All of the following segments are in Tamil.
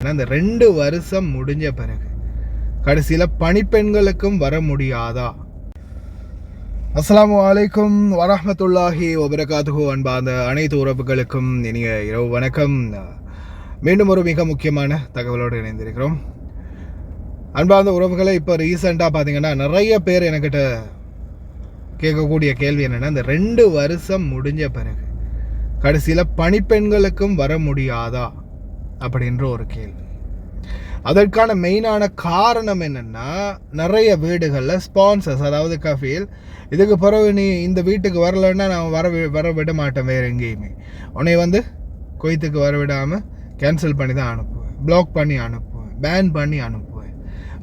அந்த 2 வருஷம் முடிஞ்ச பிறகு கடைசியில் பணிப்பெண்களுக்கும் வர முடியாதா? அஸ்ஸலாமு அலைக்கும் வரஹ்மத்துல்லாஹி வபரகாத்துஹு. அன்பார்ந்த அனைத்து உறவுகளுக்கும் இனிய இரவு வணக்கம். மீண்டும் ஒரு மிக முக்கியமான தகவலோடு இணைந்திருக்கிறோம். அன்பார்ந்த உறவுகளை, இப்போ ரீசெண்டாக பார்த்தீங்கன்னா நிறைய பேர் என்கிட்ட கேட்கக்கூடிய கேள்வி என்னென்னா, இந்த 2 வருஷம் முடிஞ்ச பிறகு கடைசியில் பணிப்பெண்களுக்கும் வர முடியாதா அப்படின்ற ஒரு கேள்வி. அதற்கான மெயினான காரணம் என்னென்னா, நிறைய வீடுகளில் ஸ்பான்சர்ஸ், அதாவது கஃபீல், இதுக்கு பிறகு நீ இந்த வீட்டுக்கு வரலன்னா நான் வர விட மாட்டேன், வேறு எங்கேயுமே உன்னை குவைத்துக்கு வர விடாமல் கேன்சல் பண்ணி தான் அனுப்புவேன், பிளாக் பண்ணி அனுப்புவேன், பேன் பண்ணி அனுப்புவேன்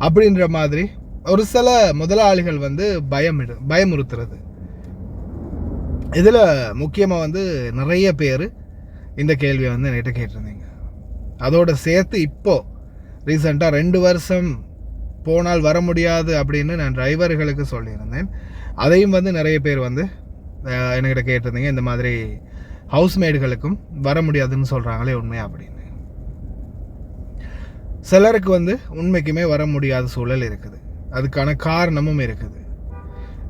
அப்படின்ற மாதிரி ஒரு சில முதலாளிகள் பயமுறுத்துறது. இதில் முக்கியமாக நிறைய பேர் இந்த கேள்வியை என்கிட்ட கேட்டிருந்தீங்க. அதோடு சேர்த்து இப்போது ரீசெண்டாக 2 வருஷம் போனால் வர முடியாது அப்படின்னு நான் டிரைவர்களுக்கு சொல்லியிருந்தேன். அதையும் நிறைய பேர் என்கிட்ட கேட்டிருந்தீங்க, இந்த மாதிரி ஹவுஸ்மேடுகளுக்கும் வர முடியாதுன்னு சொல்கிறாங்களே உண்மையா அப்படின்னு. சிலருக்கு உண்மைக்குமே வர முடியாத சூழல் இருக்குது, அதுக்கான காரணமும் இருக்குது.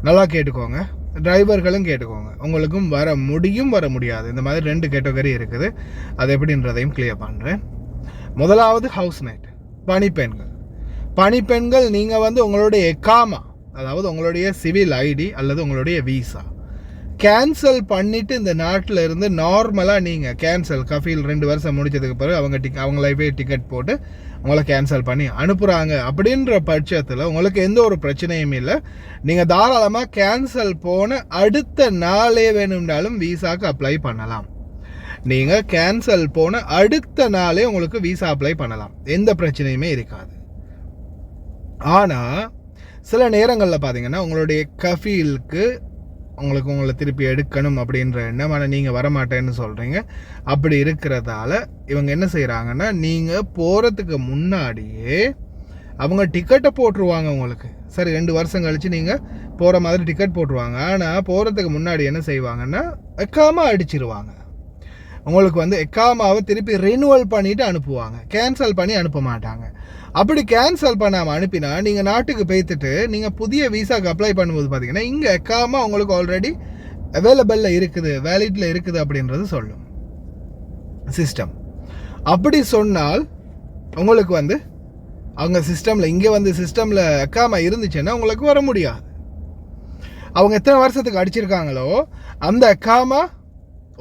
நல்லா கேட்டுக்கோங்க, டிரைவர்களும் கேட்டுக்கோங்க. உங்களுக்கும் வர முடியும், வர முடியாது, இந்த மாதிரி 2 கேட்டகரி இருக்குது. அது எப்படின்றதையும் கிளியர் பண்ணுறேன். முதலாவது ஹவுஸ்மேட், பணிப்பெண்கள். நீங்கள் உங்களுடைய எக்காமா, அதாவது உங்களுடைய சிவில் ஐடி அல்லது உங்களுடைய வீசா கேன்சல் பண்ணிவிட்டு இந்த நாட்டில் இருந்து நார்மலாக நீங்கள் கஃபீல் 2 வருஷம் முடிச்சதுக்கு பிறகு அவங்கள போய் டிக்கெட் போட்டு உங்களை கேன்சல் பண்ணி அனுப்புகிறாங்க அப்படின்ற பட்சத்தில் உங்களுக்கு எந்த ஒரு பிரச்சனையும் இல்லை. நீங்கள் தாராளமாக கேன்சல் போன அடுத்த நாளே வேணும்னாலும் வீசாவுக்கு அப்ளை பண்ணலாம். நீங்கள் கேன்சல் போன அடுத்த நாளே உங்களுக்கு வீசா அப்ளை பண்ணலாம், எந்த பிரச்சனையுமே இருக்காது. ஆனால் சில நேரங்களில் பார்த்தீங்கன்னா உங்களுடைய கஃபீலுக்கு உங்களை திருப்பி எடுக்கணும் அப்படின்ற எண்ணம், ஆனால் நீங்கள் வரமாட்டேன்னு சொல்கிறீங்க. அப்படி இருக்கிறதால இவங்க என்ன செய்கிறாங்கன்னா, நீங்கள் போகிறதுக்கு முன்னாடியே அவங்க டிக்கெட்டை போட்டுருவாங்க உங்களுக்கு. சரி, 2 வருஷம் கழித்து நீங்கள் போகிற மாதிரி டிக்கெட் போட்டுருவாங்க. ஆனால் போகிறதுக்கு முன்னாடி என்ன செய்வாங்கன்னா, எக்காமா அடிச்சிருவாங்க. உங்களுக்கு எக்காமாவை திருப்பி ரினுவல் பண்ணிவிட்டு அனுப்புவாங்க, கேன்சல் பண்ணி அனுப்ப மாட்டாங்க. அப்படி கேன்சல் பண்ணாமல் அனுப்பினா நீங்கள் நாட்டுக்கு போய்த்துட்டு நீங்கள் புதிய வீசாவுக்கு அப்ளை பண்ணும்போது பார்த்தீங்கன்னா இங்கே எக்காமா உங்களுக்கு ஆல்ரெடி அவைலபிளில் இருக்குது, வேலிட்டில் இருக்குது அப்படின்றது சொல்லும் சிஸ்டம். அப்படி சொன்னால் உங்களுக்கு அவங்க சிஸ்டமில் இங்கே சிஸ்டமில் எக்காமா இருந்துச்சுன்னா உங்களுக்கு வர முடியாது. அவங்க எத்தனை வருஷத்துக்கு அடிச்சிருக்காங்களோ அந்த எக்காமா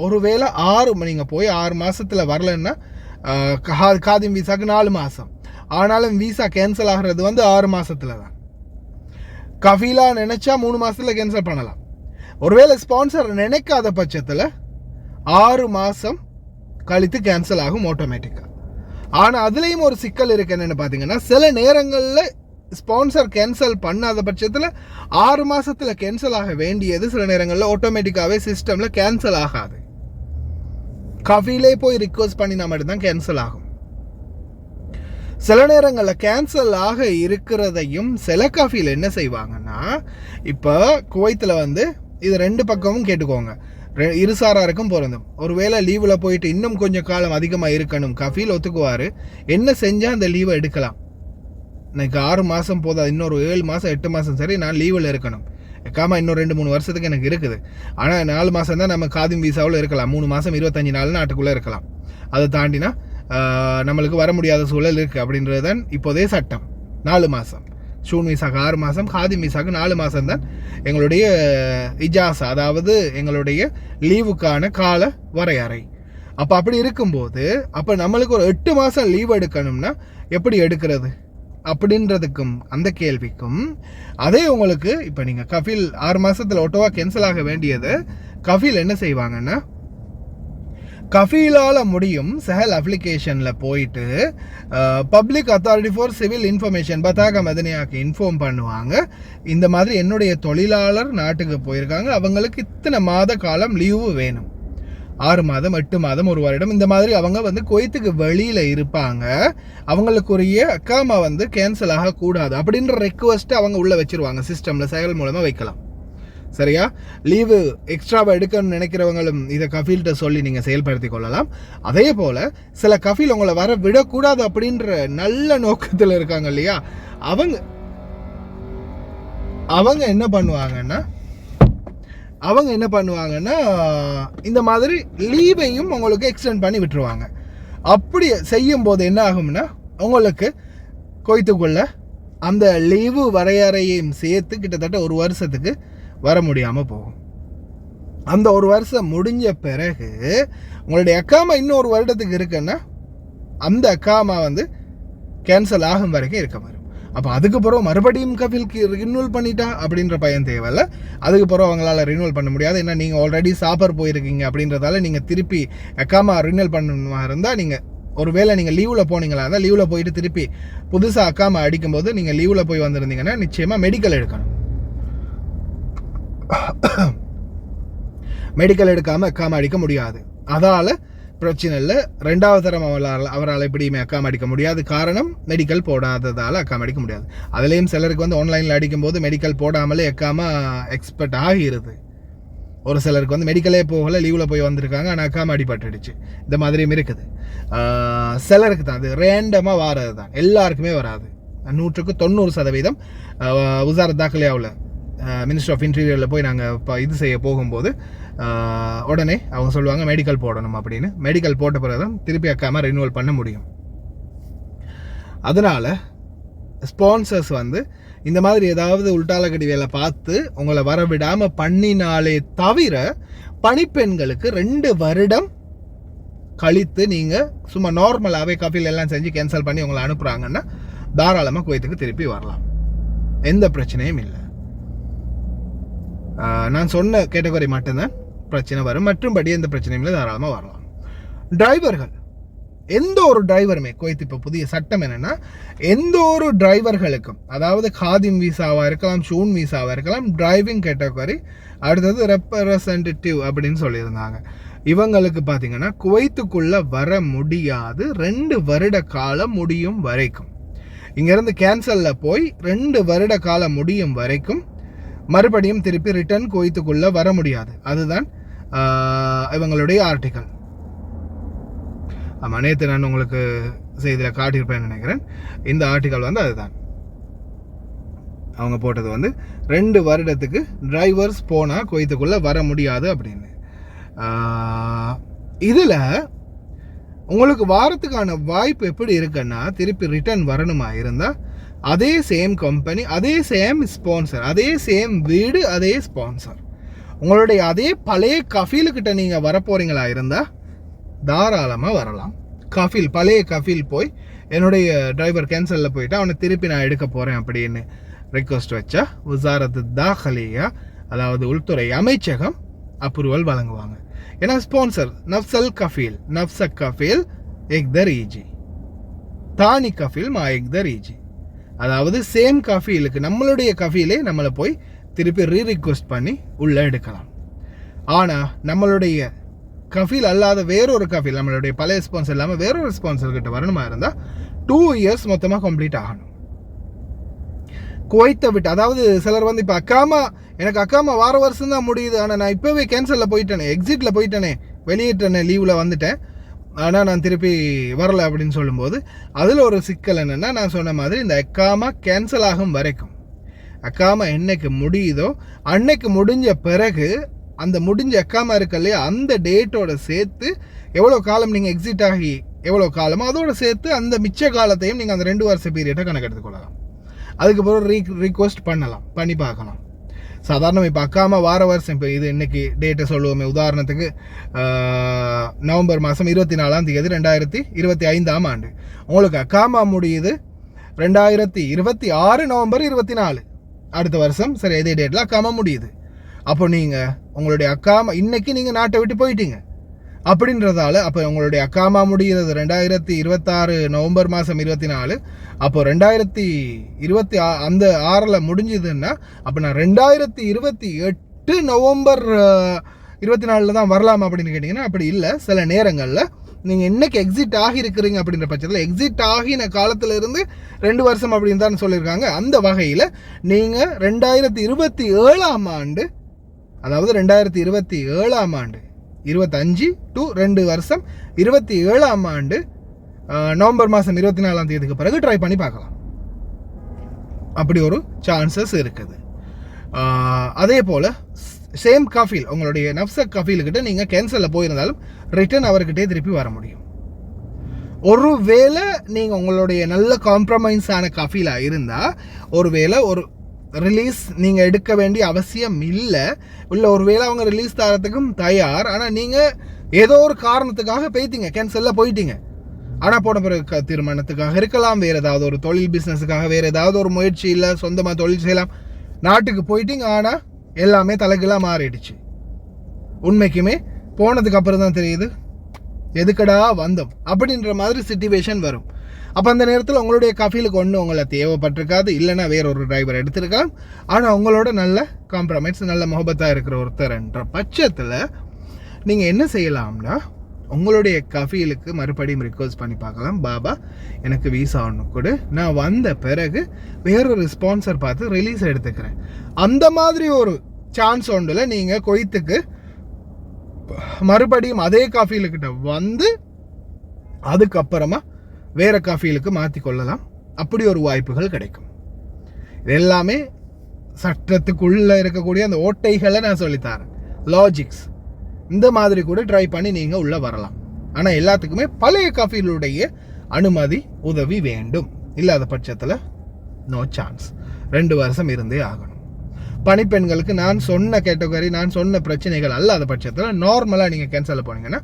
ஒருவேளை நீங்கள் போய் 6 மாதத்தில் வரலன்னா காதிம் வீசாக்கு 4 மாதம், ஆனாலும் வீசா கேன்சல் ஆகிறது 6 மாதத்தில் தான். கஃபீலா நினச்சா 3 மாதத்தில் கேன்சல் பண்ணலாம். ஒருவேளை ஸ்பான்சர் நினைக்காத பட்சத்தில் 6 மாதம் கழித்து கேன்சல் ஆகும் ஆட்டோமேட்டிக்காக. ஆனால் அதுலேயும் ஒரு சிக்கல் இருக்குது. என்னென்னு பார்த்தீங்கன்னா, சில நேரங்களில் ஸ்பான்சர் கேன்சல் பண்ணாத பட்சத்தில் 6 மாதத்தில் கேன்சல் ஆக வேண்டியது சில நேரங்களில் ஆட்டோமேட்டிக்காகவே சிஸ்டமில் கேன்சல் ஆகாது. கஃபீலே போய் ரிக்வஸ்ட் பண்ணினா மட்டும்தான் கேன்சல் ஆகும். சில நேரங்களில் கேன்சல் ஆக இருக்கிறதையும் சில கஃபீல் என்ன செய்வாங்கன்னா, இப்போ குவைத்தில் இது 2 பக்கமும் கேட்டுக்கோங்க, இருசாராருக்கும் பொருந்தும். ஒருவேளை லீவில் போயிட்டு இன்னும் கொஞ்சம் காலம் அதிகமாக இருக்கணும், கஃபீல் ஒத்துக்குவார். என்ன செஞ்சால் அந்த லீவை எடுக்கலாம். எனக்கு 6 மாதம் போதும், இன்னொரு 7 மாதம் 8 மாதம் சரி நான் லீவில் இருக்கணும், எக்காமா இன்னொரு 2-3 வருஷத்துக்கு எனக்கு இருக்குது. ஆனால் 4 மாதம் தான் நம்ம காதிம் வீசாவில் இருக்கலாம், 3 மாதம் 25 நாள் நாட்டுக்குள்ளே இருக்கலாம். அதை தாண்டினா நம்மளுக்கு வர முடியாத சூழல் இருக்குது அப்படின்றது தான் இப்போதே சட்டம். 4 மாதம் ஷூன் வீசாக்கு 6 மாதம், காதிம் வீசாக்கு 4 மாதம் தான் எங்களுடைய இஜாசா, அதாவது எங்களுடைய லீவுக்கான கால வரையறை. அப்போ அப்படி இருக்கும்போது அப்போ நம்மளுக்கு ஒரு 8 மாதம் லீவ் எடுக்கணும்னா எப்படி எடுக்கிறது அப்படின்றதுக்கும் அந்த கேள்விக்கும் அதே உங்களுக்கு இப்போ நீங்கள் கஃபீல் 6 மாதத்தில் ஒட்டோவா கேன்சல் ஆக வேண்டியது கஃபீல் என்ன செய்வாங்கன்னா, கஃபீலால் முடியும் சஹல் அப்ளிகேஷனில் போயிட்டு public authority for civil information பதாக மதனியாக்கு இன்ஃபார்ம் பண்ணுவாங்க. இந்த மாதிரி என்னுடைய தொழிலாளர் நாட்டுக்கு போயிருக்காங்க, அவங்களுக்கு இத்தனை மாத காலம் லீவு வேணும், 6 மாதம் 8 மாதம் 1 வருடம், இந்த மாதிரி அவங்க குவைத்துக்கு வெளியில் இருப்பாங்க, அவங்களுக்குரிய அக்காமா கேன்சல் ஆகக்கூடாது அப்படின்ற ரெக்வஸ்ட்டை அவங்க உள்ளே வச்சுருவாங்க. சிஸ்டமில் செயல் மூலமாக வைக்கலாம். சரியா? லீவு எக்ஸ்ட்ராவாக எடுக்கணும்னு நினைக்கிறவங்களும் இதை கஃபீல்கிட்ட சொல்லி நீங்கள் செயல்படுத்தி கொள்ளலாம். அதே போல் சில கஃபீல் உங்களை வர விடக்கூடாது அப்படின்ற நல்ல நோக்கத்தில் இருக்காங்க இல்லையா, அவங்க என்ன பண்ணுவாங்கன்னா இந்த மாதிரி லீவையும் உங்களுக்கு எக்ஸ்டெண்ட் பண்ணி விட்டுருவாங்க. அப்படி செய்யும் போது என்ன ஆகும்னா உங்களுக்கு குவைத்துக்குள்ள அந்த லீவு வரையறையையும் சேர்த்து கிட்டத்தட்ட 1 வருஷத்துக்கு வர முடியாமல் போகும். அந்த 1 வருஷம் முடிஞ்ச பிறகு உங்களுடைய அக்காமா இன்னும் 1 வருடத்துக்கு இருக்குன்னா அந்த அக்காமா கேன்சல் ஆகும் வரைக்கும் இருக்க வரும். அப்போ அதுக்கு பிறகு மறுபடியும் கஃபீலுக்கு ரினியூவல் பண்ணிட்டா அப்படின்ற பயன் தேவையில்ல. அதுக்கு பிறகு அவங்களால ரினியூவல் பண்ண முடியாது. ஏன்னா நீங்கள் ஆல்ரெடி சாப்பர் போயிருக்கீங்க அப்படின்றதால நீங்கள் திருப்பி அக்காமா ரினியூவல் பண்ணணுமா இருந்தால் நீங்கள் ஒருவேளை நீங்கள் லீவில் போனீங்களா இருந்தால் லீவில் போயிட்டு திருப்பி புதுசாக அக்காமா அடிக்கும்போது நீங்கள் லீவில் போய் வந்திருந்தீங்கன்னா நிச்சயமாக மெடிக்கல் எடுக்கணும். மெடிக்கல் எடுக்காமல் அக்காமா அடிக்க முடியாது. அதால் பிரச்சனை இல்லை. 2வது தரம் அவரால் எப்படியுமே அக்காமா அடிக்க முடியாது. காரணம் மெடிக்கல் போடாததால் அக்காமா அடிக்க முடியாது. அதுலேயும் சிலருக்கு ஆன்லைனில் அடிக்கும்போது மெடிக்கல் போடாமலே அக்காமா எக்ஸ்பர்ட் ஆகிருது. ஒரு சிலருக்கு மெடிக்கலே போகலை, லீவில் போய் வந்திருக்காங்க, ஆனால் அக்காமா அடிபட்டுடுச்சு. இந்த மாதிரியும் இருக்குது. சிலருக்கு தான் அது ரேண்டமாக வாரது தான், எல்லாருக்குமே வராது. 100% உசாரத் தாக்கலியாவில் மினிஸ்டர் ஆஃப் இன்டீரியரில் போய் நாங்கள் இது செய்ய போகும்போது உடனே அவங்க சொல்லுவாங்க மெடிக்கல் போடணும் அப்படின்னு. மெடிக்கல் போட்ட பிறகு தான் திருப்பி அக்காமா ரினியூவல் பண்ண முடியும். அதனால் ஸ்பான்சர்ஸ் இந்த மாதிரி ஏதாவது உள்டாலக்கடி வேலை பார்த்து உங்களை வரவிடாமல் பண்ணினாலே தவிர பணிப்பெண்களுக்கு 2 வருடம் கழித்து நீங்கள் சும்மா நார்மலாகவே கஃபீல் எல்லாம் செஞ்சு கேன்சல் பண்ணி உங்களை அனுப்புகிறாங்கன்னா தாராளமாக குவைத்துக்கு திருப்பி வரலாம். எந்த பிரச்சனையும் இல்லை. நான் சொன்ன கேட்டகரி மட்டும்தான் பிரச்சனை வரும். மற்றும்படி எந்த பிரச்சனையும் இல்லை, தாராளமாக வரலாம். டிரைவர்கள், எந்த ஒரு டிரைவருமே குவைத் இப்போ புதிய சட்டம் என்னென்னா எந்த ஒரு டிரைவர்களுக்கும், அதாவது காதிம் வீசாவாக இருக்கலாம், ஷூன் வீசாவாக இருக்கலாம், டிரைவிங் கேட்டகரி, அடுத்தது ரெப்ரசன்டேட்டிவ் அப்படின்னு சொல்லியிருந்தாங்க. இவங்களுக்கு பார்த்தீங்கன்னா குவைத்துக்குள்ளே வர முடியாது 2 வருட காலம் முடியும் வரைக்கும். இங்கேருந்து கேன்சலில் போய் 2 வருட காலம் முடியும் வரைக்கும் மறுபடியும் திருப்பி ரிட்டர்ன் குவைத்துக்குள்ளே வர முடியாது. அதுதான் இவங்களுடைய ஆர்டிக்கல். ஆமாம், நேற்று நான் உங்களுக்கு செய்தியில் காட்டியிருப்பேன்னு நினைக்கிறேன். இந்த ஆர்டிக்கல் அதுதான் அவங்க போட்டது 2 வருடத்துக்கு டிரைவர்ஸ் போனால் குவைத்துக்குள்ளே வர முடியாது அப்படின்னு. இதில் உங்களுக்கு வாரத்துக்கான வாய்ப்பு எப்படி இருக்குன்னா திருப்பி ரிட்டர்ன் வரணுமா இருந்தால் அதே சேம் கம்பெனி, அதே சேம் ஸ்பான்சர், அதே சேம் வீடு, அதே ஸ்பான்சர், உங்களுடைய அதே பழைய கஃபீலுக்கிட்ட நீங்கள் வரப்போகிறீங்களா இருந்தால் தாராளமாக வரலாம். கஃபீல், பழைய கஃபீல் போய் என்னுடைய டிரைவர் கேன்சலில் போயிட்டு அவனை திருப்பி நான் எடுக்க போகிறேன் அப்படின்னு ரிக்வஸ்ட் வச்சா உசாரத்து தாஹலியா, அதாவது உள்துறை அமைச்சகம் அப்ரூவல் வழங்குவாங்க. ஏன்னா ஸ்பான்சர் நஃப்சல் கஃபீல், நஃப்ச கஃபீல் எக்தர் ஈஜி, தானி கஃபீல் மா எக்தர் ஈஜி. அதாவது சேம் கஃபீலுக்கு நம்மளுடைய கஃபீலே நம்மளை போய் திருப்பி ரீரிக்வெஸ்ட் பண்ணி உள்ளே எடுக்கலாம். ஆனால் நம்மளுடைய கஃபீல் அல்லாத வேறொரு கஃபீல், நம்மளுடைய பழைய ஸ்பான்சர் இல்லாமல் வேறொரு ஸ்பான்சர்கிட்ட வரணுமா இருந்தால் 2 இயர்ஸ் மொத்தமாக கம்ப்ளீட் ஆகணும் குவைத்தை விட்டு. அதாவது சிலர் இப்போ எனக்கு அக்காமா வார வருஷம் தான் முடியுது, ஆனால் நான் இப்போவே கேன்சலில் போயிட்டேனே, எக்ஸிட்டில் போயிட்டேனே, வெளியிட்டேனே, லீவில் வந்துட்டேன், ஆனால் நான் திருப்பி வரலை அப்படின்னு சொல்லும்போது அதில் ஒரு சிக்கல் என்னென்னா, நான் சொன்ன மாதிரி இந்த அக்காமா கேன்சல் ஆகும் வரைக்கும், அக்காமா என்னைக்கு முடியுதோ அன்னைக்கு முடிஞ்ச பிறகு அந்த முடிஞ்ச அக்காமா இருக்கு இல்லையா, அந்த டேட்டோட சேர்த்து எவ்வளோ காலம் நீங்கள் எக்ஸிட் ஆகி எவ்வளோ காலமோ அதோட சேர்த்து அந்த மிச்ச காலத்தையும் நீங்கள் அந்த 2 வருஷ பீரியட்டை கணக்கெடுத்துக்கொள்ளலாம். அதுக்கப்புறம் ரிக்வெஸ்ட் பண்ணி பார்க்கலாம். சாதாரணமாக இப்போ அக்காமா வார வருஷம், இப்போ இது இன்னைக்கு டேட்டை சொல்லுவோமே, உதாரணத்துக்கு நவம்பர் மாதம் 24ஆம் தேதி 2025ஆம் ஆண்டு உங்களுக்கு அக்காமா முடியுது 2026 நவம்பர் 24, அடுத்த வருஷம் சரி இதே டேட்டில் அக்காமா முடியுது. அப்போ நீங்கள் உங்களுடைய அக்காமா இன்னைக்கு நீங்கள் நாட்டை விட்டு போயிட்டீங்க அப்படின்றதால அப்போ உங்களுடைய அக்காமா முடிகிறது 2026 நவம்பர் மாதம் 24, அப்போ 2026 முடிஞ்சதுன்னா அப்போ நான் 2028 நவம்பர் 24 தான் வரலாம் அப்படின்னு கேட்டிங்கன்னா அப்படி இல்லை. சில நேரங்களில் நீங்கள் இன்னைக்கு எக்ஸிட் ஆகியிருக்கிறீங்க அப்படின்ற பட்சத்தில் எக்ஸிட் ஆகின காலத்திலிருந்து 2 வருஷம் அப்படின்னு தான் சொல்லியிருக்காங்க. அந்த வகையில் நீங்கள் 2027ஆம் ஆண்டு அதாவது 2027ஆம் ஆண்டு 25 to 2 வருஷம் 27ஆம் ஆண்டு நவம்பர் மாதம் 24ஆம் தேதிக்கு பிறகு ட்ரை பண்ணி பார்க்கலாம். அப்படி ஒரு சான்சஸ் இருக்குது. அதே போல் சேம் கஃபீல் உங்களுடைய நஃப்சக் கஃபீல்கிட்ட நீங்கள் கேன்சலில் போயிருந்தாலும் ரிட்டர்ன் அவர்கிட்டே திருப்பி வர முடியும். ஒருவேளை நீங்கள் உங்களுடைய நல்ல காம்ப்ரமைஸான கஃபீலாக இருந்தால் ஒருவேளை ஒரு ரிலீஸ் நீங்கள் எடுக்க வேண்டிய அவசியம் இல்லை. ஒருவேளை அவங்க ரிலீஸ் தரத்துக்கும் தயார். ஆனால் நீங்கள் ஏதோ ஒரு காரணத்துக்காக போயிட்டீங்க, கேன்சலில் போயிட்டீங்க. ஆனால் போன பிறகு திருமணத்துக்காக இருக்கலாம், வேறு ஏதாவது ஒரு தொழில் பிஸ்னஸுக்காக, வேறு ஏதாவது ஒரு முயற்சி இல்லை, சொந்தமாக தொழில் செய்யலாம், நாட்டுக்கு போயிட்டீங்க. ஆனால் எல்லாமே தலைகீழாக மாறிடுச்சு. உண்மைக்குமே போனதுக்கு அப்புறம் தான் தெரியுது எதுக்கடா வந்தோம் அப்படின்ற மாதிரி சிச்சுவேஷன் வரும். அப்போ அந்த நேரத்தில் உங்களுடைய கஃபீலுக்கு ஒன்று உங்களை தேவைப்பட்டிருக்காது, இல்லைன்னா வேற ஒரு டிரைவர் எடுத்திருக்கலாம். ஆனால் உங்களோட நல்ல காம்ப்ரமைஸ், நல்ல முகபத்தாக இருக்கிற ஒருத்தர்ன்ற பட்சத்தில் நீங்கள் என்ன செய்யலாம்னா உங்களுடைய கஃபீலுக்கு மறுபடியும் ரிக்வஸ்ட் பண்ணி பார்க்கலாம். பாபா எனக்கு வீசா ஒன்று கொடு, நான் வந்த பிறகு வேறொரு ஸ்பான்சர் பார்த்து ரிலீஸ் எடுத்துக்கிறேன். அந்த மாதிரி ஒரு சான்ஸ் ஒன்றில் நீங்கள் கொய்த்துக்கு மறுபடியும் அதே கஃபீலுக்கிட்ட வந்து அதுக்கப்புறமா வேறு கஃபீலுக்கு மாற்றி கொள்ளலாம். அப்படி ஒரு வாய்ப்புகள் கிடைக்கும். இது எல்லாமே சட்டத்துக்குள்ளே இருக்கக்கூடிய அந்த ஓட்டைகளை நான் சொல்லித்தரேன், லாஜிக்ஸ். இந்த மாதிரி கூட ட்ரை பண்ணி நீங்கள் உள்ளே வரலாம். ஆனால் எல்லாத்துக்குமே பழைய கஃபீலுடைய அனுமதி உதவி வேண்டும். இல்லாத பட்சத்தில் நோ சான்ஸ், 2 வருஷம் இருந்தே ஆகணும். பணிப்பெண்களுக்கு நான் சொன்ன கேட்டகரி, நான் சொன்ன பிரச்சனைகள் அல்லாத பட்சத்தில் நார்மலாக நீங்கள் கேன்சலில் போனீங்கன்னா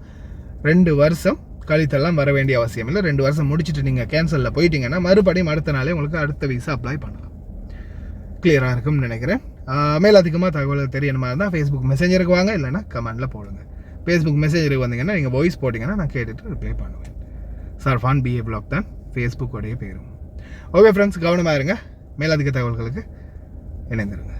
2 வருஷம் கழித்தெல்லாம் வர வேண்டிய அவசியம் இல்லை. 2 வருஷம் முடிச்சுட்டு நீங்கள் கேன்சலில் போயிட்டீங்கன்னா மறுபடியும் அடுத்த நாளே உங்களுக்கு அடுத்த வீசா அப்ளை பண்ணலாம். கிளியராக இருக்கும்னு நினைக்கிறேன். மேலதிகமாக தகவல் தெரியணுமா இருந்தால் ஃபேஸ்புக் மெசேஞ்சருக்கு வாங்க, இல்லைனா கமெண்டில் போடுங்க. ஃபேஸ்புக் மெசேஞ்சருக்கு வந்தீங்கன்னா நீங்கள் வாய்ஸ் போட்டிங்கன்னா நான் கேட்டுட்டு ரிப்ளை பண்ணுவேன். சர்ஃபான் BA Vlog தான் ஃபேஸ்புக்கோடைய பேரும். ஓகே ஃப்ரெண்ட்ஸ், கவனமாக இருங்க. மேலதிக தகவல்களுக்கு இணைந்திருங்க.